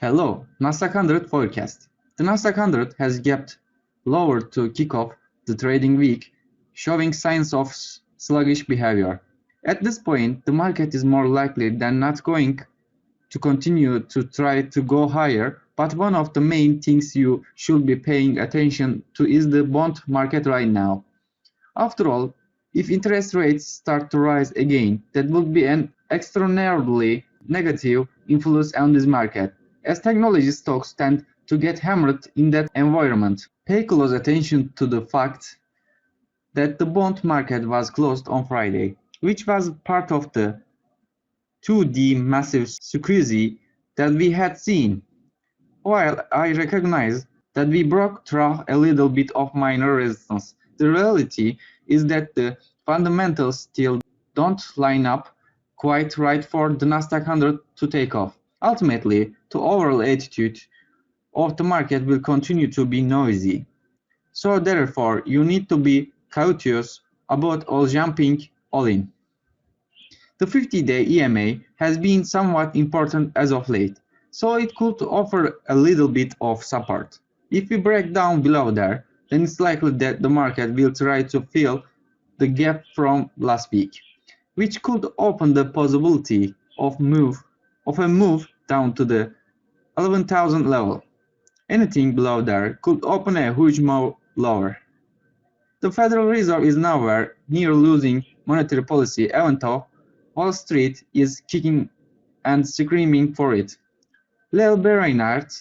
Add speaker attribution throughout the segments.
Speaker 1: Hello, Nasdaq 100 forecast. The Nasdaq 100 has gapped lower to kick off the trading week, showing signs of sluggish behavior. At this point, the market is more likely than not going to continue to try to go higher, but one of the main things you should be paying attention to is the bond market right now. After all, if interest rates start to rise again, that would be an extraordinarily negative influence on this market, as technology stocks tend to get hammered in that environment. Pay close attention to the fact that the bond market was closed on Friday, which was part of the 2D massive squeeze that we had seen. While I recognize that we broke through a little bit of minor resistance, the reality is that the fundamentals still don't line up quite right for the Nasdaq 100 to take off. Ultimately, the overall attitude of the market will continue to be noisy. So therefore, you need to be cautious about all jumping all in. The 50-day EMA has been somewhat important as of late, so it could offer a little bit of support. If we break down below there, then it's likely that the market will try to fill the gap from last week, which could open the possibility of a move down to the 11,000 level. Anything below there could open a huge move lower. The Federal Reserve is nowhere near losing monetary policy, even though Wall Street is kicking and screaming for it. Lyle Brainard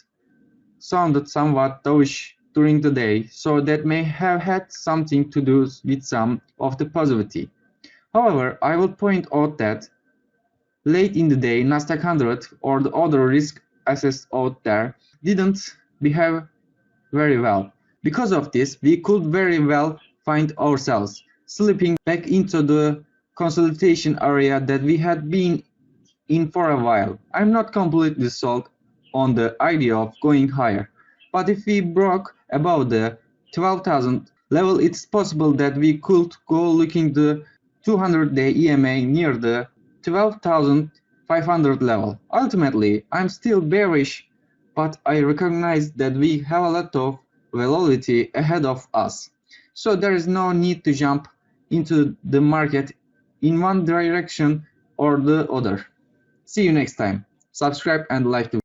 Speaker 1: sounded somewhat dovish during the day, so that may have had something to do with some of the positivity. However, I would point out that late in the day, Nasdaq 100 or the other risk assets out there didn't behave very well. Because of this, we could very well find ourselves slipping back into the consolidation area that we had been in for a while. I'm not completely sold on the idea of going higher, but if we broke above the 12,000 level, it's possible that we could go looking the 200-day EMA near the 12,500 level. Ultimately, I'm still bearish, but I recognize that we have a lot of volatility ahead of us. So there is no need to jump into the market in one direction or the other. See you next time. Subscribe and like the